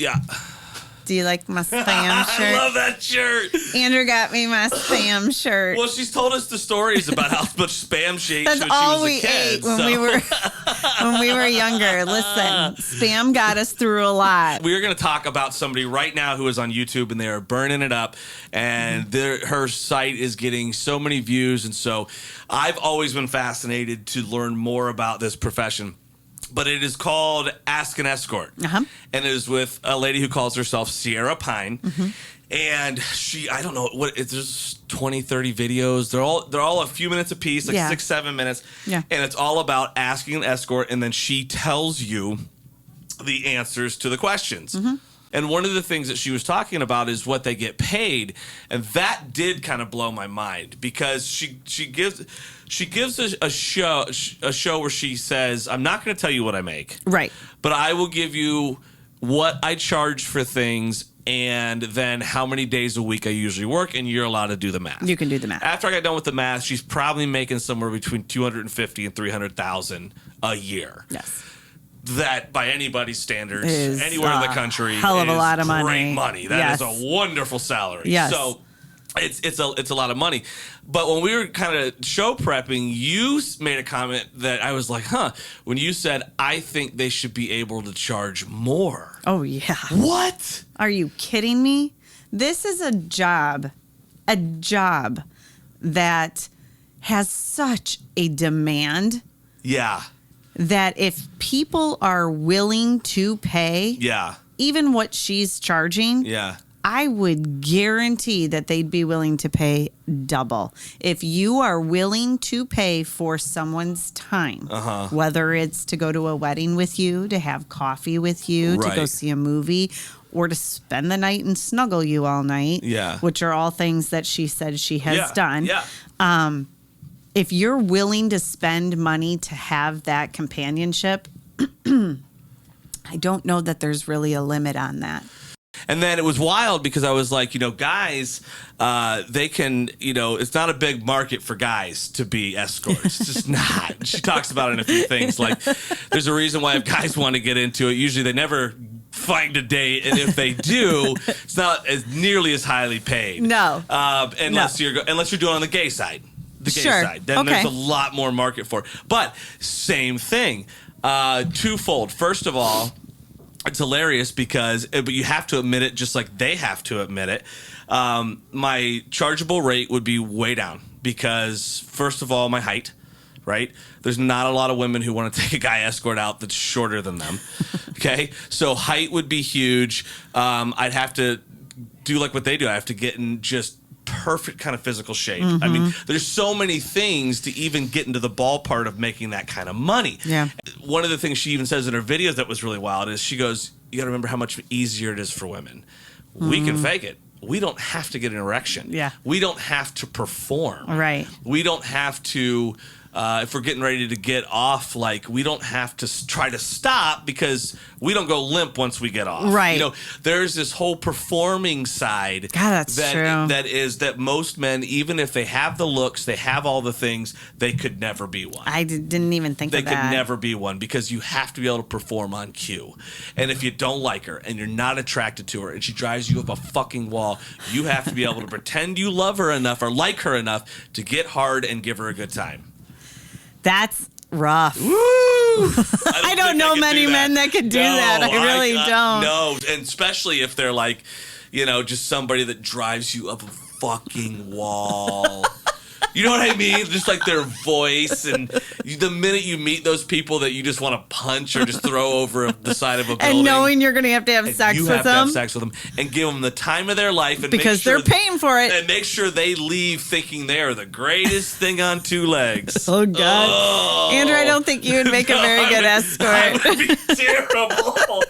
Yeah. Do you like my spam shirt? I love that shirt. Andrew got me my spam shirt. Well, she's told us the stories about how much spam she ate That's when she all was a we kid. ate when we were younger. Listen, spam got us through a lot. We are going to talk about somebody right now who is on YouTube, and they are burning it up, and her site is getting so many views. And so I've always been fascinated to learn more about this profession. But it is called Ask an Escort. And it is with a lady who calls herself Sierra Pine. And I don't know, there's 20, 30 videos. They're all a few minutes apiece, like 6, 7 minutes. Yeah. And it's all about asking an escort, and then she tells you the answers to the questions. And one of the things that she was talking about is what they get paid. And that did kind of blow my mind, because she gives a show where she says, I'm not going to tell you what I make. Right. But I will give you what I charge for things and then how many days a week I usually work, and you're allowed to do the math. You can do the math. After I got done with the math, she's probably making somewhere between $250,000 and $300,000 a year. Yes. That, by anybody's standards, anywhere in the country, hell of a lot of money. Great money. That is a wonderful salary. Yes. So it's a lot of money. But when we were kind of show prepping, you made a comment that I was like, when you said, I think they should be able to charge more. Oh, yeah. What? Are you kidding me? This is a job that has such a demand. Yeah. That if people are willing to pay, even what she's charging, I would guarantee that they'd be willing to pay double. If you are willing to pay for someone's time, whether it's to go to a wedding with you, to have coffee with you, to go see a movie, or to spend the night and snuggle you all night, which are all things that she said she has done. If you're willing to spend money to have that companionship, I don't know that there's really a limit on that. And then it was wild because I was like, guys, they can, it's not a big market for guys to be escorts. It's just not. She talks about it in a few things. Like, there's a reason why if guys want to get into it, usually they never find a date. And if they do, it's not as nearly as highly paid. No. Unless you're doing it on the gay side. The gay side. Then there's a lot more market for it. But same thing. Twofold. First of all, it's hilarious because but you have to admit it just like they have to admit it. My chargeable rate would be way down because, first of all, my height, right? There's not a lot of women who want to take a guy escort out that's shorter than them. Okay? So height would be huge. I'd have to do like what they do. I have to get in just perfect kind of physical shape. I mean, there's so many things to even get into the ballpark of making that kind of money. Yeah. One of the things she even says in her videos that was really wild is she goes, you got to remember how much easier it is for women. We can fake it. We don't have to get an erection. Yeah. We don't have to perform. Right. We don't have to, if we're getting ready to get off, like, we don't have to try to stop because we don't go limp once we get off. Right. There's this whole performing side. God, that's true. That most men, even if they have the looks, they have all the things, they could never be one. I didn't even think of that. They could never be one because you have to be able to perform on cue. And if you don't like her and you're not attracted to her and she drives you up a fucking wall, you have to be able to pretend you love her enough or like her enough to get hard and give her a good time. That's rough. Woo! I don't know many men that could do that. I really don't. No, and especially if they're like, just somebody that drives you up a fucking wall. You know what I mean? Just like their voice, and the minute you meet those people that you just want to punch or just throw over the side of a building, and knowing you're going to have sex with them, you have to have sex with them, and give them the time of their life, and because they're paying for it, and make sure they leave thinking they are the greatest thing on two legs. Oh God, Andrew, I don't think you would make a very good escort. I would be terrible.